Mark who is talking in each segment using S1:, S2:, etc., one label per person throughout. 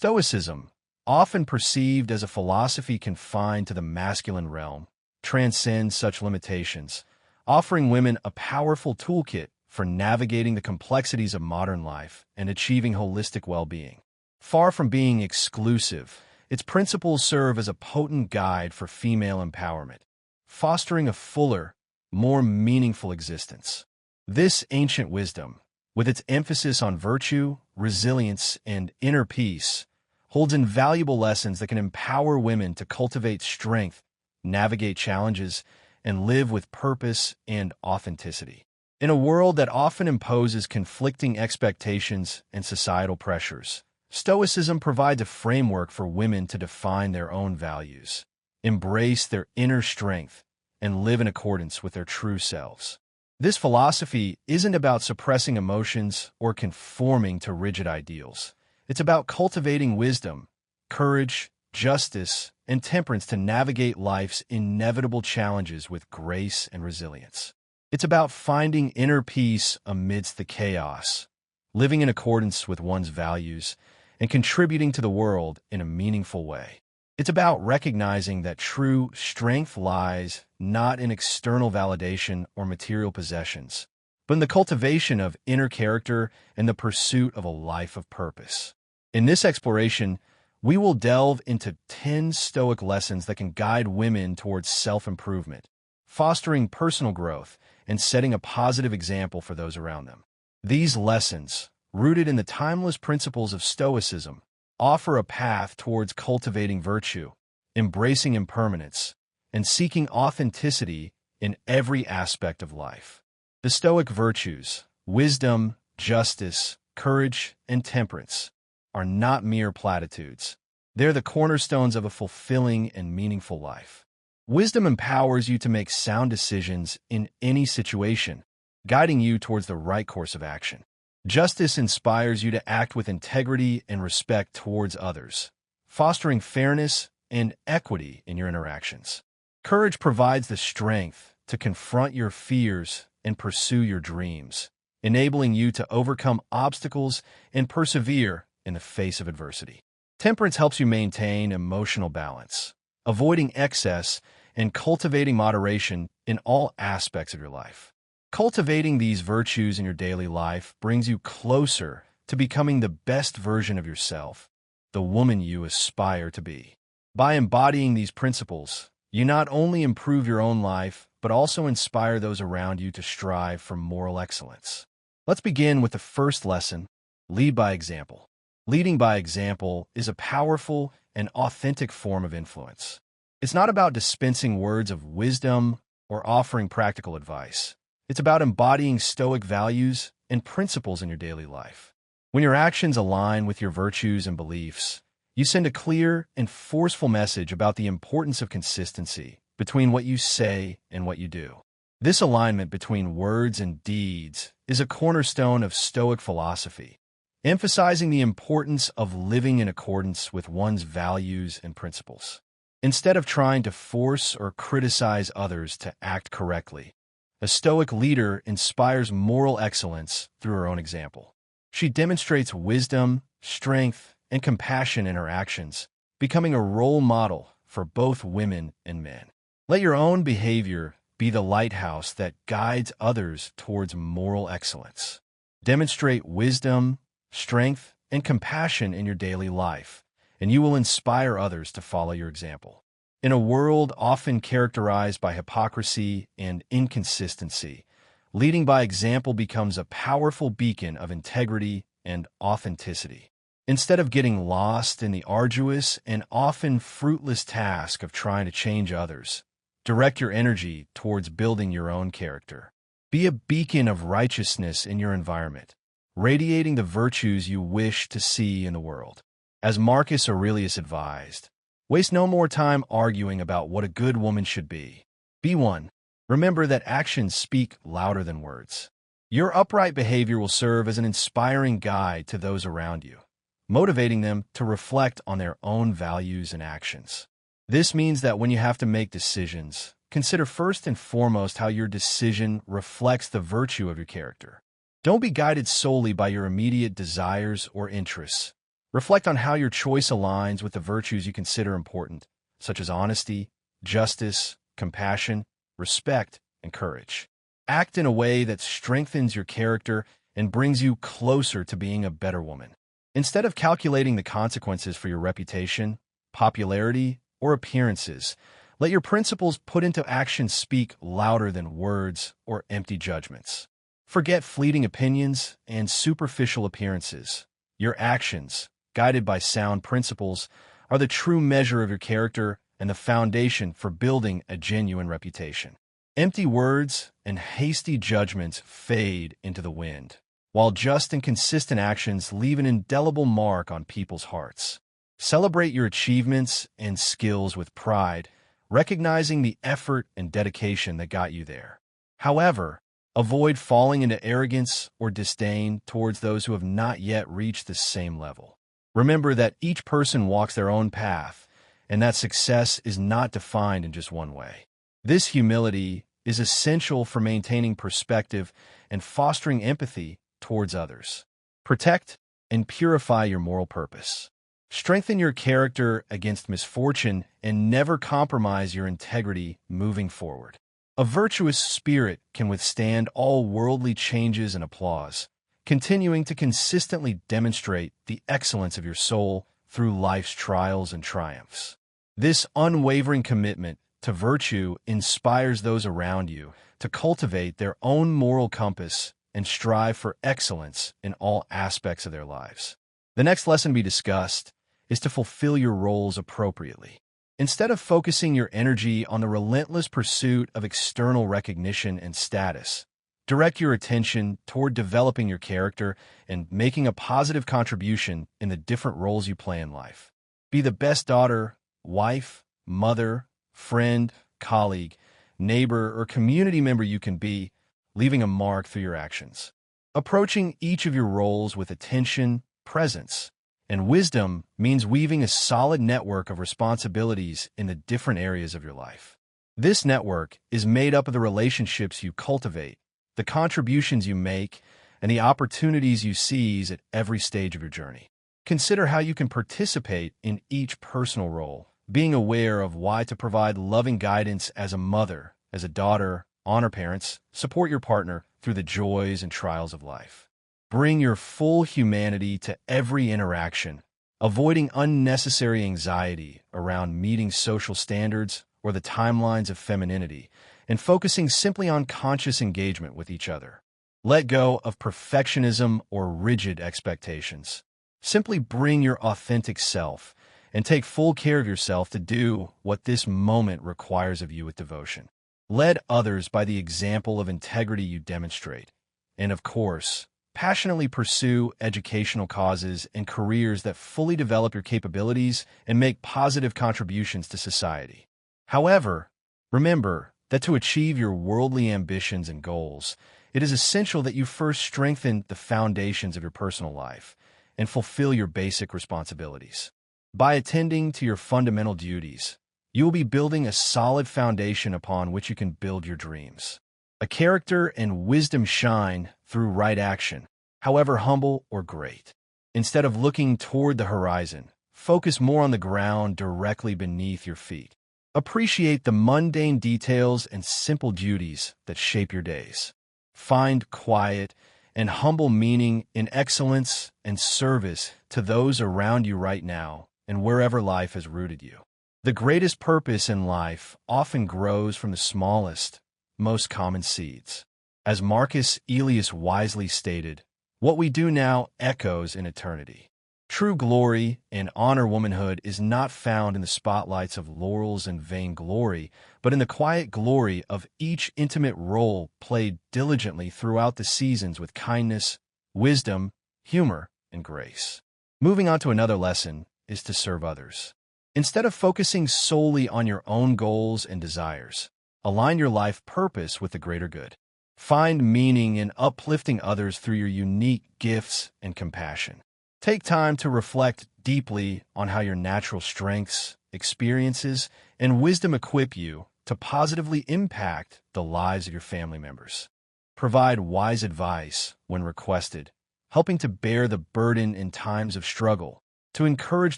S1: Stoicism, often perceived as a philosophy confined to the masculine realm, transcends such limitations, offering women a powerful toolkit for navigating the complexities of modern life and achieving holistic well-being. Far from being exclusive, its principles serve as a potent guide for female empowerment, fostering a fuller, more meaningful existence. This ancient wisdom, with its emphasis on virtue, resilience, and inner peace, holds invaluable lessons that can empower women to cultivate strength, navigate challenges, and live with purpose and authenticity. In a world that often imposes conflicting expectations and societal pressures, Stoicism provides a framework for women to define their own values, embrace their inner strength, and live in accordance with their true selves. This philosophy isn't about suppressing emotions or conforming to rigid ideals. It's about cultivating wisdom, courage, justice, and temperance to navigate life's inevitable challenges with grace and resilience. It's about finding inner peace amidst the chaos, living in accordance with one's values, and contributing to the world in a meaningful way. It's about recognizing that true strength lies not in external validation or material possessions, but in the cultivation of inner character and the pursuit of a life of purpose. In this exploration, we will delve into 10 Stoic lessons that can guide women towards self-improvement, fostering personal growth and setting a positive example for those around them. These lessons, rooted in the timeless principles of Stoicism, offer a path towards cultivating virtue, embracing impermanence, and seeking authenticity in every aspect of life. The Stoic virtues, wisdom, justice, courage, and temperance, are not mere platitudes. They're the cornerstones of a fulfilling and meaningful life. Wisdom empowers you to make sound decisions in any situation, guiding you towards the right course of action. Justice inspires you to act with integrity and respect towards others, fostering fairness and equity in your interactions. Courage provides the strength to confront your fears and pursue your dreams, enabling you to overcome obstacles and persevere in the face of adversity. Temperance helps you maintain emotional balance, avoiding excess and cultivating moderation in all aspects of your life. Cultivating these virtues in your daily life brings you closer to becoming the best version of yourself, the woman you aspire to be. By embodying these principles, you not only improve your own life, but also inspire those around you to strive for moral excellence. Let's begin with the first lesson: lead by example. Leading by example is a powerful and authentic form of influence. It's not about dispensing words of wisdom or offering practical advice. It's about embodying Stoic values and principles in your daily life. When your actions align with your virtues and beliefs, you send a clear and forceful message about the importance of consistency between what you say and what you do. This alignment between words and deeds is a cornerstone of Stoic philosophy, emphasizing the importance of living in accordance with one's values and principles. Instead of trying to force or criticize others to act correctly, a Stoic leader inspires moral excellence through her own example. She demonstrates wisdom, strength, and compassion in her actions, becoming a role model for both women and men. Let your own behavior be the lighthouse that guides others towards moral excellence. Demonstrate wisdom, strength, and compassion in your daily life, and you will inspire others to follow your example. In a world often characterized by hypocrisy and inconsistency, leading by example becomes a powerful beacon of integrity and authenticity. Instead of getting lost in the arduous and often fruitless task of trying to change others, direct your energy towards building your own character. Be a beacon of righteousness in your environment, radiating the virtues you wish to see in the world. As Marcus Aurelius advised, waste no more time arguing about what a good woman should be. Be one. Remember that actions speak louder than words. Your upright behavior will serve as an inspiring guide to those around you, motivating them to reflect on their own values and actions. This means that when you have to make decisions, consider first and foremost how your decision reflects the virtue of your character. Don't be guided solely by your immediate desires or interests, Reflect on how your choice aligns with the virtues you consider important, such as honesty, justice, compassion, respect, and courage. Act in a way that strengthens your character and brings you closer to being a better woman. Instead of calculating the consequences for your reputation, popularity, or appearances, let your principles put into action speak louder than words or empty judgments. Forget fleeting opinions and superficial appearances. Your actions, guided by sound principles, are the true measure of your character and the foundation for building a genuine reputation. Empty words and hasty judgments fade into the wind, while just and consistent actions leave an indelible mark on people's hearts. Celebrate your achievements and skills with pride, recognizing the effort and dedication that got you there. However, avoid falling into arrogance or disdain towards those who have not yet reached the same level. Remember that each person walks their own path, and that success is not defined in just one way. This humility is essential for maintaining perspective and fostering empathy towards others. Protect and purify your moral purpose. Strengthen your character against misfortune and never compromise your integrity moving forward. A virtuous spirit can withstand all worldly changes and applause, continuing to consistently demonstrate the excellence of your soul through life's trials and triumphs. This unwavering commitment to virtue inspires those around you to cultivate their own moral compass and strive for excellence in all aspects of their lives. The next lesson to be discussed is to fulfill your roles appropriately. Instead of focusing your energy on the relentless pursuit of external recognition and status, direct your attention toward developing your character and making a positive contribution in the different roles you play in life. Be the best daughter, wife, mother, friend, colleague, neighbor, or community member you can be, leaving a mark through your actions. Approaching each of your roles with attention, presence, and wisdom means weaving a solid network of responsibilities in the different areas of your life. This network is made up of the relationships you cultivate, the contributions you make, and the opportunities you seize at every stage of your journey. Consider how you can participate in each personal role, being aware of why to provide loving guidance as a mother, as a daughter, honor parents, support your partner through the joys and trials of life. Bring your full humanity to every interaction, avoiding unnecessary anxiety around meeting social standards or the timelines of femininity, and focusing simply on conscious engagement with each other. Let go of perfectionism or rigid expectations. Simply bring your authentic self and take full care of yourself to do what this moment requires of you with devotion. Lead others by the example of integrity you demonstrate. And of course, passionately pursue educational causes and careers that fully develop your capabilities and make positive contributions to society. However, remember that to achieve your worldly ambitions and goals, it is essential that you first strengthen the foundations of your personal life and fulfill your basic responsibilities. By attending to your fundamental duties, you will be building a solid foundation upon which you can build your dreams. A character and wisdom shine through right action, however humble or great. Instead of looking toward the horizon, focus more on the ground directly beneath your feet. Appreciate the mundane details and simple duties that shape your days. Find quiet and humble meaning in excellence and service to those around you right now and wherever life has rooted you. The greatest purpose in life often grows from the smallest, most common seeds. As Marcus Aurelius wisely stated, what we do now echoes in eternity. True glory and honor womanhood is not found in the spotlights of laurels and vainglory, but in the quiet glory of each intimate role played diligently throughout the seasons with kindness, wisdom, humor, and grace. Moving on to another lesson is to serve others. Instead of focusing solely on your own goals and desires, align your life purpose with the greater good. Find meaning in uplifting others through your unique gifts and compassion. Take time to reflect deeply on how your natural strengths, experiences, and wisdom equip you to positively impact the lives of your family members. Provide wise advice when requested, helping to bear the burden in times of struggle, To encourage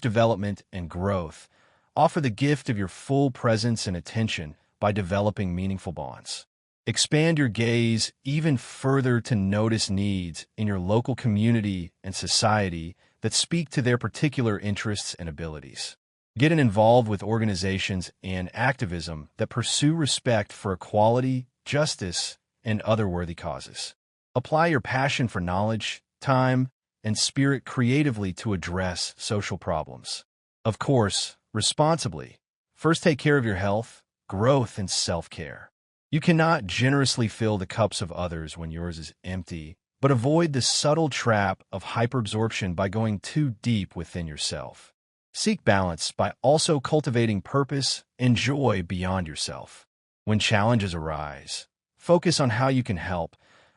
S1: development and growth, offer the gift of your full presence and attention by developing meaningful bonds. Expand your gaze even further to notice needs in your local community and society that speak to their particular interests and abilities. Get involved with organizations and activism that pursue respect for equality, justice, and other worthy causes. Apply your passion for knowledge, time, and spirit creatively to address social problems. Of course, responsibly. First, take care of your health, growth, and self-care. You cannot generously fill the cups of others when yours is empty, but avoid the subtle trap of hyperabsorption by going too deep within yourself. Seek balance by also cultivating purpose and joy beyond yourself. When challenges arise, focus on how you can help,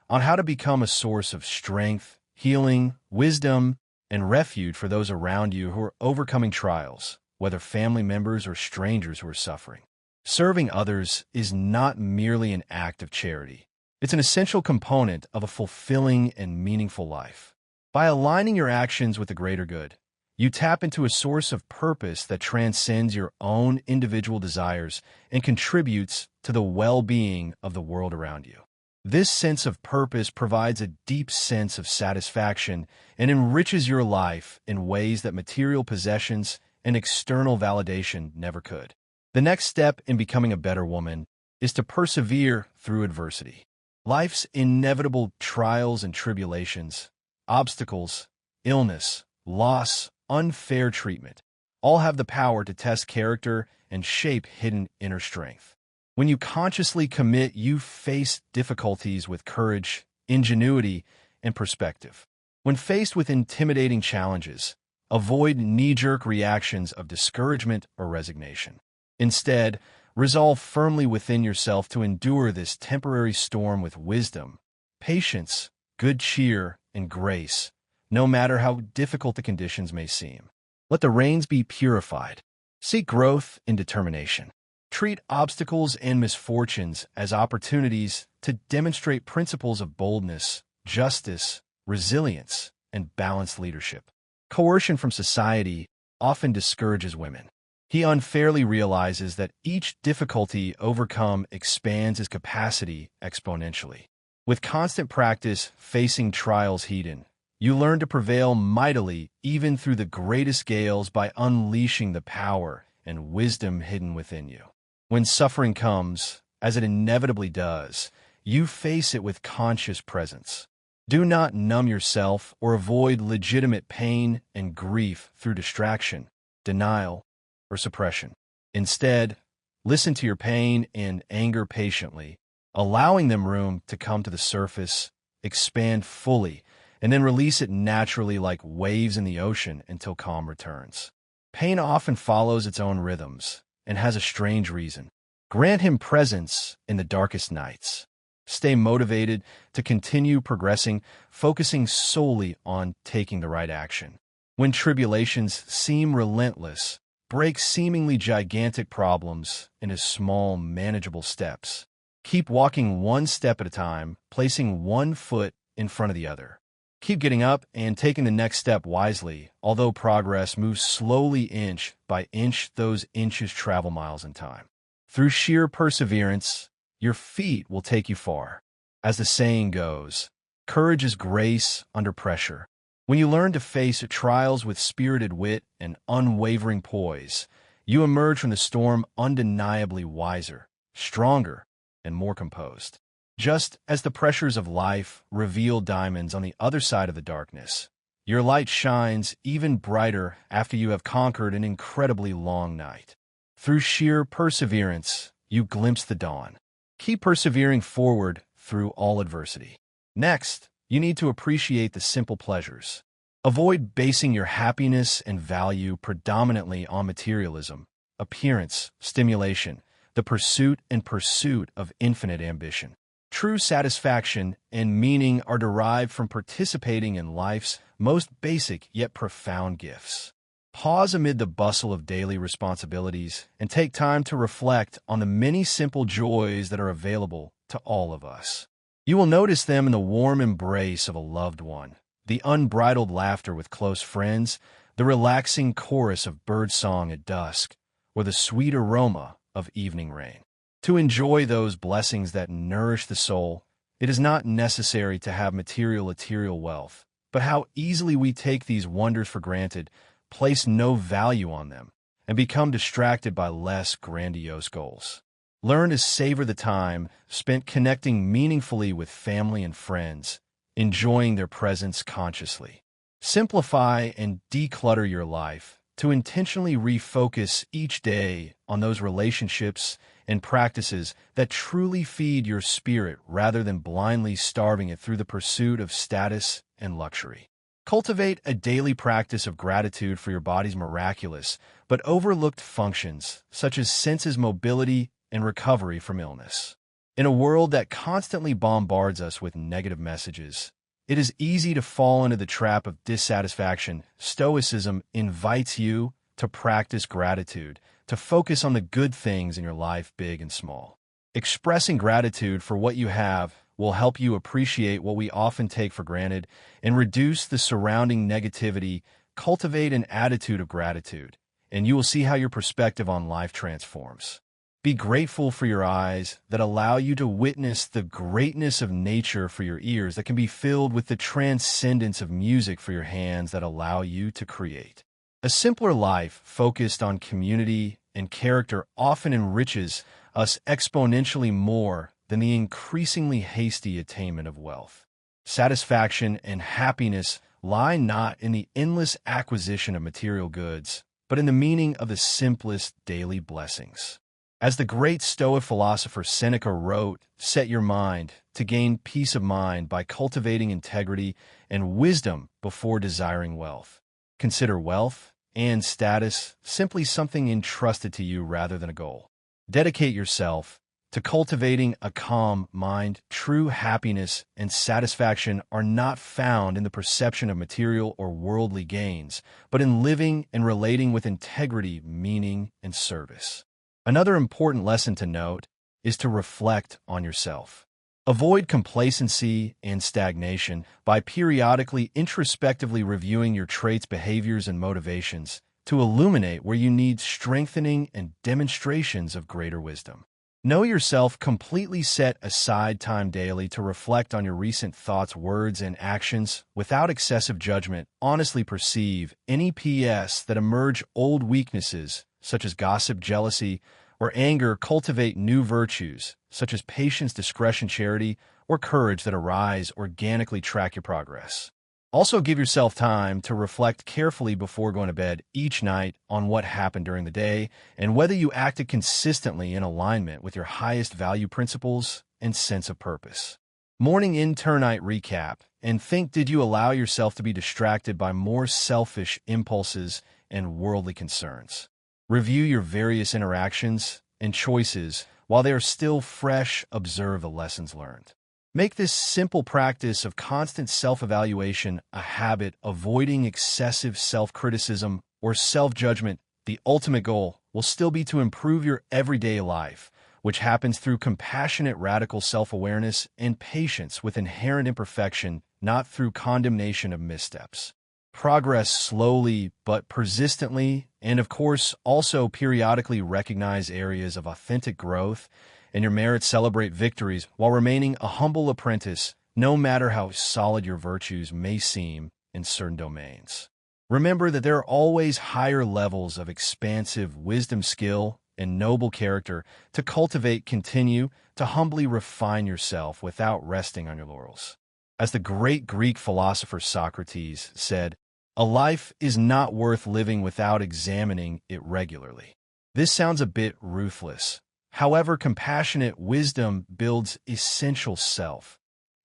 S1: on how to become a source of strength, healing, wisdom, and refuge for those around you who are overcoming trials, whether family members or strangers who are suffering. Serving others is not merely an act of charity. It's an essential component of a fulfilling and meaningful life. By aligning your actions with the greater good, you tap into a source of purpose that transcends your own individual desires and contributes to the well-being of the world around you. This sense of purpose provides a deep sense of satisfaction and enriches your life in ways that material possessions and external validation never could. The next step in becoming a better woman is to persevere through adversity. Life's inevitable trials and tribulations, obstacles, illness, loss, unfair treatment, all have the power to test character and shape hidden inner strength. When you consciously commit, you face difficulties with courage, ingenuity, and perspective. When faced with intimidating challenges, avoid knee-jerk reactions of discouragement or resignation. Instead, resolve firmly within yourself to endure this temporary storm with wisdom, patience, good cheer, and grace, no matter how difficult the conditions may seem. Let the reins be purified. Seek growth and determination. Treat obstacles and misfortunes as opportunities to demonstrate principles of boldness, justice, resilience, and balanced leadership. Coercion from society often discourages women. He unfairly realizes that each difficulty overcome expands his capacity exponentially. With constant practice facing trials head-on, you learn to prevail mightily even through the greatest gales by unleashing the power and wisdom hidden within you. When suffering comes, as it inevitably does, you face it with conscious presence. Do not numb yourself or avoid legitimate pain and grief through distraction, denial, or suppression. Instead, listen to your pain and anger patiently, allowing them room to come to the surface, expand fully, and then release it naturally like waves in the ocean until calm returns. Pain often follows its own rhythms and has a strange reason. Grant him presence in the darkest nights. Stay motivated to continue progressing, focusing solely on taking the right action. When tribulations seem relentless, break seemingly gigantic problems into small, manageable steps. Keep walking one step at a time, placing one foot in front of the other. Keep getting up and taking the next step wisely, although progress moves slowly inch by inch, those inches travel miles in time. Through sheer perseverance, your feet will take you far. As the saying goes, courage is grace under pressure. When you learn to face trials with spirited wit and unwavering poise, you emerge from the storm undeniably wiser, stronger, and more composed. Just as the pressures of life reveal diamonds on the other side of the darkness, your light shines even brighter after you have conquered an incredibly long night. Through sheer perseverance, you glimpse the dawn. Keep persevering forward through all adversity. Next, you need to appreciate the simple pleasures. Avoid basing your happiness and value predominantly on materialism, appearance, stimulation, the pursuit of infinite ambition. True satisfaction and meaning are derived from participating in life's most basic yet profound gifts. Pause amid the bustle of daily responsibilities and take time to reflect on the many simple joys that are available to all of us. You will notice them in the warm embrace of a loved one, the unbridled laughter with close friends, the relaxing chorus of birdsong at dusk, or the sweet aroma of evening rain. To enjoy those blessings that nourish the soul, it is not necessary to have material wealth, but how easily we take these wonders for granted, place no value on them, and become distracted by less grandiose goals. Learn to savor the time spent connecting meaningfully with family and friends, enjoying their presence consciously. Simplify and declutter your life to intentionally refocus each day on those relationships and practices that truly feed your spirit rather than blindly starving it through the pursuit of status and luxury. Cultivate a daily practice of gratitude for your body's miraculous but overlooked functions, such as senses mobility and recovery from illness. In a world that constantly bombards us with negative messages, it is easy to fall into the trap of dissatisfaction. Stoicism invites you to practice gratitude, to focus on the good things in your life, big and small. Expressing gratitude for what you have will help you appreciate what we often take for granted and reduce the surrounding negativity. Cultivate an attitude of gratitude, and you will see how your perspective on life transforms. Be grateful for your eyes that allow you to witness the greatness of nature, for your ears that can be filled with the transcendence of music, for your hands that allow you to create. A simpler life focused on community and character often enriches us exponentially more than the increasingly hasty attainment of wealth. Satisfaction and happiness lie not in the endless acquisition of material goods, but in the meaning of the simplest daily blessings. As the great Stoic philosopher Seneca wrote, set your mind to gain peace of mind by cultivating integrity and wisdom before desiring wealth. Consider wealth and status simply something entrusted to you rather than a goal. Dedicate yourself to cultivating a calm mind. True happiness and satisfaction are not found in the perception of material or worldly gains, but in living and relating with integrity, meaning, and service. Another important lesson to note is to reflect on yourself. Avoid complacency and stagnation by periodically introspectively reviewing your traits, behaviors, and motivations to illuminate where you need strengthening and demonstrations of greater wisdom. Know yourself. Completely set aside time daily to reflect on your recent thoughts, words, and actions without excessive judgment. Honestly perceive any PS that emerge. Old weaknesses such as gossip, jealousy, or anger. Cultivate new virtues such as patience, discretion, charity, or courage that arise. Organically track your progress. Also, give yourself time to reflect carefully before going to bed each night on what happened during the day and whether you acted consistently in alignment with your highest value principles and sense of purpose. Morning night recap and think, did you allow yourself to be distracted by more selfish impulses and worldly concerns? Review your various interactions and choices while they are still fresh. Observe the lessons learned. Make this simple practice of constant self-evaluation a habit, avoiding excessive self-criticism or self-judgment. The ultimate goal will still be to improve your everyday life, which happens through compassionate, radical self-awareness and patience with inherent imperfection, not through condemnation of missteps. Progress slowly but persistently, and of course, also periodically recognize areas of authentic growth and your merits. Celebrate victories while remaining a humble apprentice, no matter how solid your virtues may seem in certain domains. Remember that there are always higher levels of expansive wisdom, skill, and noble character to cultivate. Continue to humbly refine yourself without resting on your laurels. As the great Greek philosopher Socrates said, a life is not worth living without examining it regularly. This sounds a bit ruthless. However, compassionate wisdom builds essential self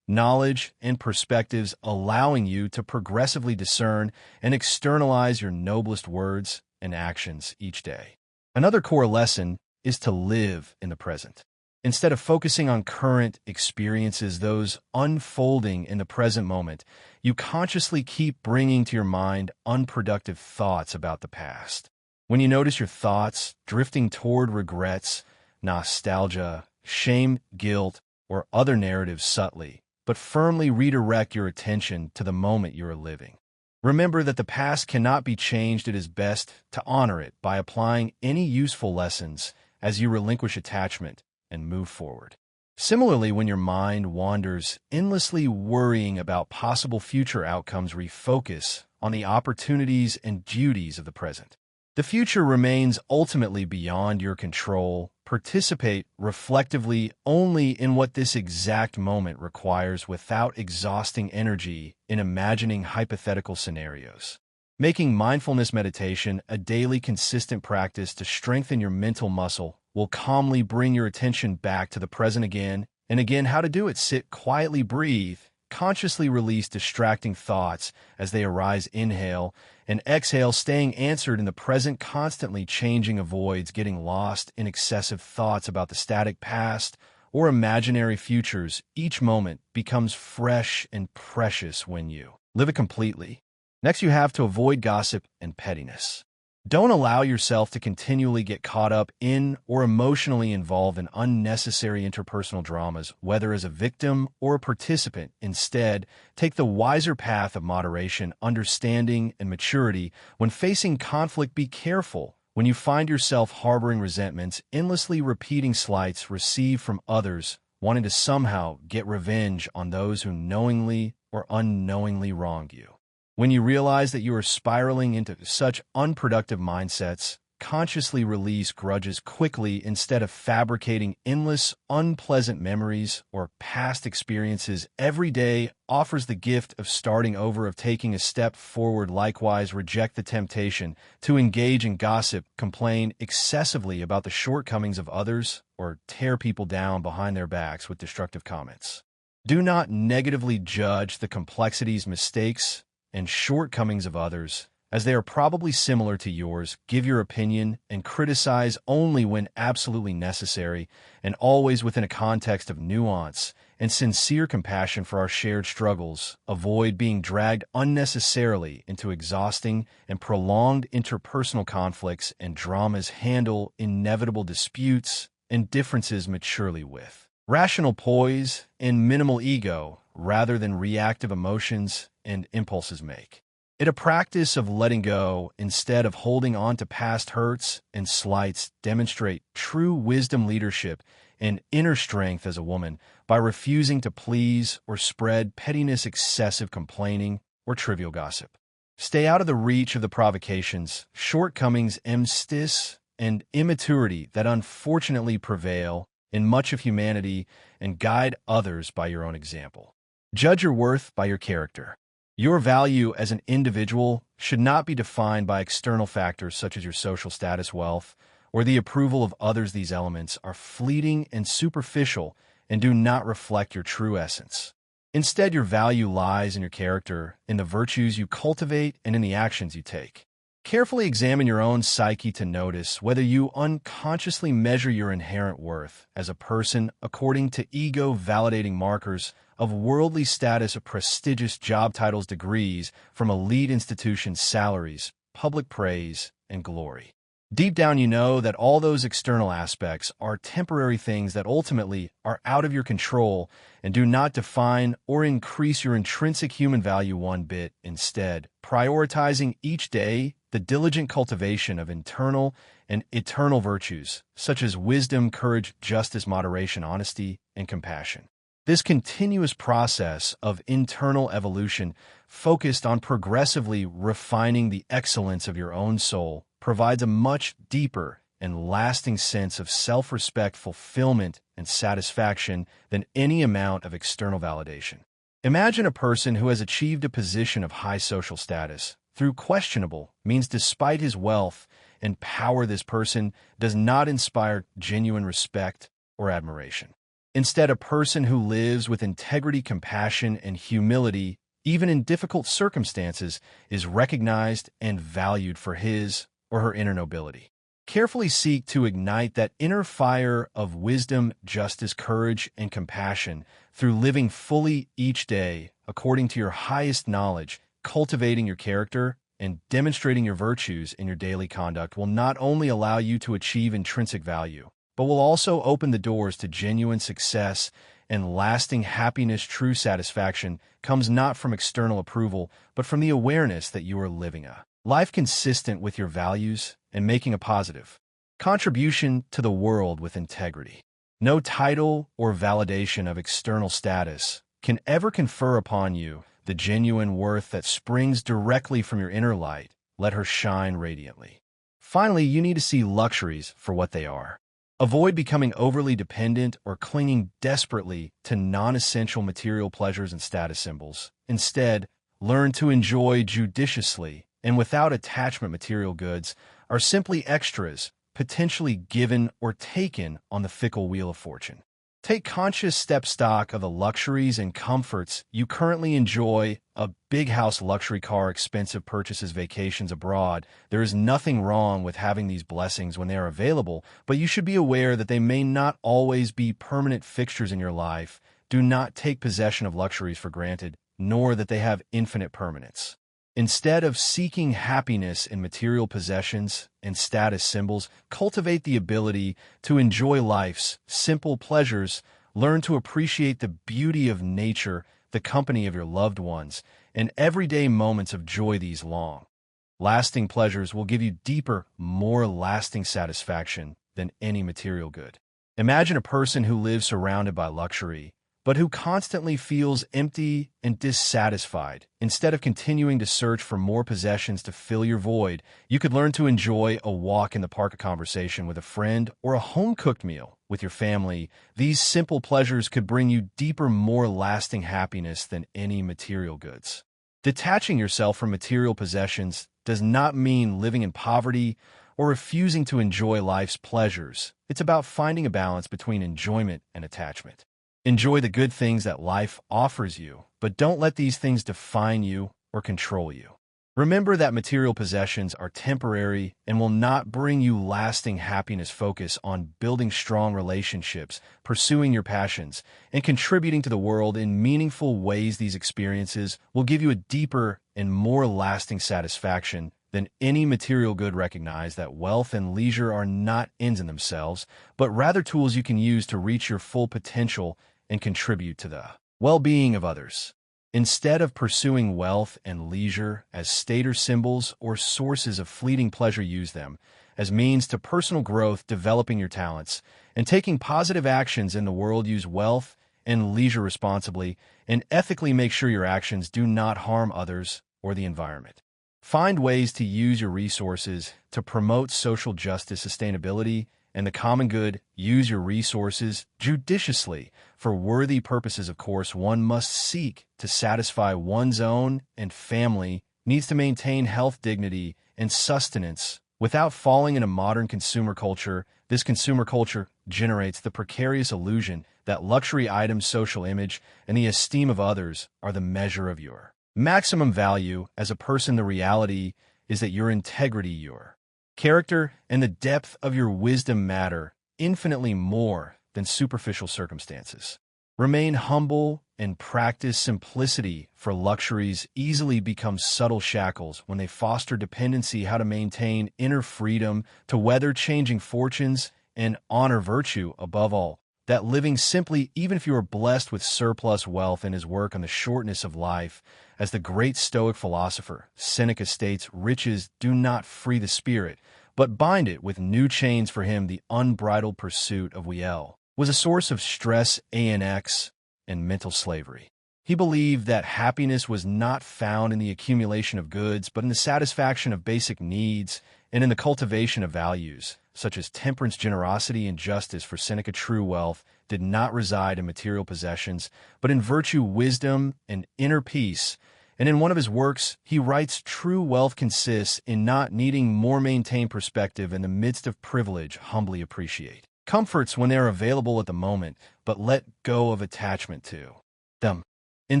S1: knowledge and perspectives, allowing you to progressively discern and externalize your noblest words and actions each day. Another core lesson is to live in the present. Instead of focusing on current experiences, those unfolding in the present moment, you consciously keep bringing to your mind unproductive thoughts about the past. When you notice your thoughts drifting toward regrets, nostalgia, shame, guilt, or other narratives, subtly but firmly redirect your attention to the moment you are living. Remember that the past cannot be changed. It is best to honor it by applying any useful lessons as you relinquish attachment and move forward. Similarly, when your mind wanders, endlessly worrying about possible future outcomes, refocus on the opportunities and duties of the present. The future remains ultimately beyond your control. Participate reflectively only in what this exact moment requires without exhausting energy in imagining hypothetical scenarios. Making mindfulness meditation a daily consistent practice to strengthen your mental muscle will calmly bring your attention back to the present again and again. How to do it: sit quietly, breathe, consciously release distracting thoughts as they arise. Inhale and exhale, staying answered in the present, constantly changing avoids getting lost in excessive thoughts about the static past or imaginary futures. Each moment becomes fresh and precious when you live it completely. Next, you have to avoid gossip and pettiness. Don't allow yourself to continually get caught up in or emotionally involved in unnecessary interpersonal dramas, whether as a victim or a participant. Instead, take the wiser path of moderation, understanding, and maturity. When facing conflict, be careful when you find yourself harboring resentments, endlessly repeating slights received from others, wanting to somehow get revenge on those who knowingly or unknowingly wronged you. When you realize that you are spiraling into such unproductive mindsets, consciously release grudges quickly instead of fabricating endless, unpleasant memories or past experiences. Every day offers the gift of starting over, of taking a step forward. Likewise, reject the temptation to engage in gossip, complain excessively about the shortcomings of others, or tear people down behind their backs with destructive comments. Do not negatively judge the complexities, mistakes, and shortcomings of others, as they are probably similar to yours. Give your opinion and criticize only when absolutely necessary, and always within a context of nuance and sincere compassion for our shared struggles. Avoid being dragged unnecessarily into exhausting and prolonged interpersonal conflicts and dramas. Handle inevitable disputes and differences maturely with rational poise and minimal ego, rather than reactive emotions and impulses. Make it a practice of letting go instead of holding on to past hurts and slights. Demonstrate true wisdom, leadership, and inner strength as a woman by refusing to please or spread pettiness, excessive complaining, or trivial gossip. Stay out of the reach of the provocations, shortcomings, emphasis, and immaturity that unfortunately prevail in much of humanity, and guide others by your own example. Judge your worth by your character. Your value as an individual should not be defined by external factors such as your social status, wealth, or the approval of others. These elements are fleeting and superficial and do not reflect your true essence. Instead, your value lies in your character, in the virtues you cultivate, and in the actions you take. Carefully examine your own psyche to notice whether you unconsciously measure your inherent worth as a person according to ego-validating markers of worldly status, of prestigious job titles, degrees from elite institutions, salaries, public praise, and glory. Deep down, you know that all those external aspects are temporary things that ultimately are out of your control and do not define or increase your intrinsic human value one bit. Instead, prioritizing each day the diligent cultivation of internal and eternal virtues, such as wisdom, courage, justice, moderation, honesty, and compassion. This continuous process of internal evolution, focused on progressively refining the excellence of your own soul, provides a much deeper and lasting sense of self-respect, fulfillment, and satisfaction than any amount of external validation. Imagine a person who has achieved a position of high social status through questionable means. Despite his wealth and power, this person does not inspire genuine respect or admiration. Instead, a person who lives with integrity, compassion, and humility, even in difficult circumstances, is recognized and valued for his or her inner nobility. Carefully seek to ignite that inner fire of wisdom, justice, courage, and compassion through living fully each day according to your highest knowledge. Cultivating your character and demonstrating your virtues in your daily conduct will not only allow you to achieve intrinsic value, but will also open the doors to genuine success and lasting happiness. True satisfaction comes not from external approval, but from the awareness that you are living a life consistent with your values and making a positive contribution to the world with integrity. No title or validation of external status can ever confer upon you the genuine worth that springs directly from your inner light. Let her shine radiantly. Finally, you need to see luxuries for what they are. Avoid becoming overly dependent or clinging desperately to non-essential material pleasures and status symbols. Instead, learn to enjoy judiciously and without attachment. Material goods are simply extras, potentially given or taken on the fickle wheel of fortune. Take conscious stock of the luxuries and comforts you currently enjoy: a big house, luxury car, expensive purchases, vacations abroad. There is nothing wrong with having these blessings when they are available, but you should be aware that they may not always be permanent fixtures in your life. Do not take possession of luxuries for granted, nor that they have infinite permanence. Instead of seeking happiness in material possessions and status symbols, cultivate the ability to enjoy life's simple pleasures. Learn to appreciate the beauty of nature, the company of your loved ones, and everyday moments of joy. These long-lasting pleasures will give you deeper, more lasting satisfaction than any material good. Imagine a person who lives surrounded by luxury, but who constantly feels empty and dissatisfied. Instead of continuing to search for more possessions to fill your void, you could learn to enjoy a walk in the park, a conversation with a friend, or a home-cooked meal with your family. These simple pleasures could bring you deeper, more lasting happiness than any material goods. Detaching yourself from material possessions does not mean living in poverty or refusing to enjoy life's pleasures. It's about finding a balance between enjoyment and attachment. Enjoy the good things that life offers you, but don't let these things define you or control you. Remember that material possessions are temporary and will not bring you lasting happiness. Focus on building strong relationships, pursuing your passions, and contributing to the world in meaningful ways. These experiences will give you a deeper and more lasting satisfaction than any material good. Recognize that wealth and leisure are not ends in themselves, but rather tools you can use to reach your full potential and contribute to the well-being of others. Instead of pursuing wealth and leisure as status symbols or sources of fleeting pleasure, use them as means to personal growth, developing your talents, and taking positive actions in the world. Use wealth and leisure responsibly and ethically. Make sure your actions do not harm others or the environment. Find ways to use your resources to promote social justice, sustainability, and the common good. Use your resources judiciously for worthy purposes. Of course, one must seek to satisfy one's own and family needs to maintain health, dignity, and sustenance without falling into modern consumer culture. This consumer culture generates the precarious illusion that luxury items, social image, and the esteem of others are the measure of your maximum value as a person. The reality is that your integrity, your character, and the depth of your wisdom matter infinitely more than superficial circumstances. Remain humble and practice simplicity, for luxuries easily become subtle shackles when they foster dependency. How to maintain inner freedom to weather changing fortunes and honor virtue above all. That living simply, even if you are blessed with surplus wealth. In his work on the shortness of life, as the great Stoic philosopher Seneca states, riches do not free the spirit, but bind it with new chains. For him, the unbridled pursuit of wealth was a source of stress, anxiety, and mental slavery. He believed that happiness was not found in the accumulation of goods, but in the satisfaction of basic needs and in the cultivation of values such as temperance, generosity, and justice. For Seneca, true wealth did not reside in material possessions, but in virtue, wisdom, and inner peace. And in one of his works, he writes, true wealth consists in not needing more, maintain perspective in the midst of privilege, humbly appreciate comforts when they are available at the moment, but let go of attachment to them. In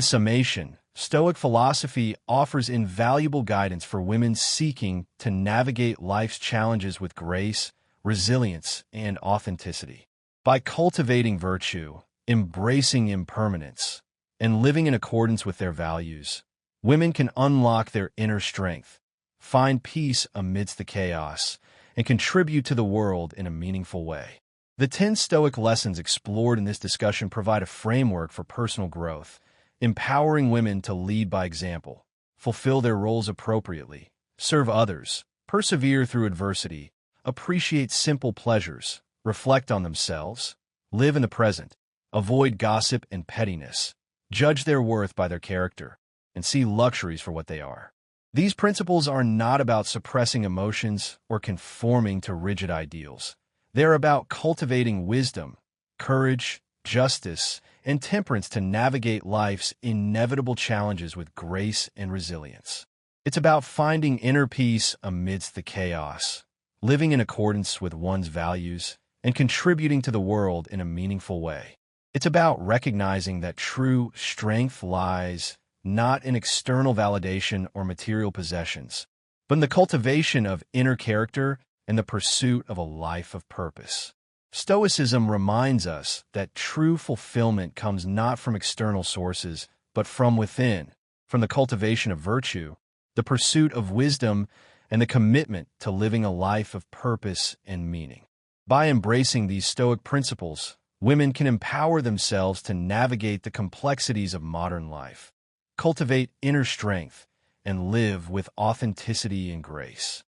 S1: summation, Stoic philosophy offers invaluable guidance for women seeking to navigate life's challenges with grace, resilience, and authenticity. By cultivating virtue, embracing impermanence, and living in accordance with their values, women can unlock their inner strength, find peace amidst the chaos, and contribute to the world in a meaningful way. The 10 Stoic lessons explored in this discussion provide a framework for personal growth, empowering women to lead by example, fulfill their roles appropriately, serve others, persevere through adversity, appreciate simple pleasures, reflect on themselves, live in the present, avoid gossip and pettiness, judge their worth by their character, and see luxuries for what they are. These principles are not about suppressing emotions or conforming to rigid ideals. They're about cultivating wisdom, courage, justice, and temperance to navigate life's inevitable challenges with grace and resilience. It's about finding inner peace amidst the chaos, living in accordance with one's values, and contributing to the world in a meaningful way. It's about recognizing that true strength lies not in external validation or material possessions, but in the cultivation of inner character and the pursuit of a life of purpose. Stoicism reminds us that true fulfillment comes not from external sources, but from within, from the cultivation of virtue, the pursuit of wisdom, and the commitment to living a life of purpose and meaning. By embracing these Stoic principles, women can empower themselves to navigate the complexities of modern life, cultivate inner strength, and live with authenticity and grace.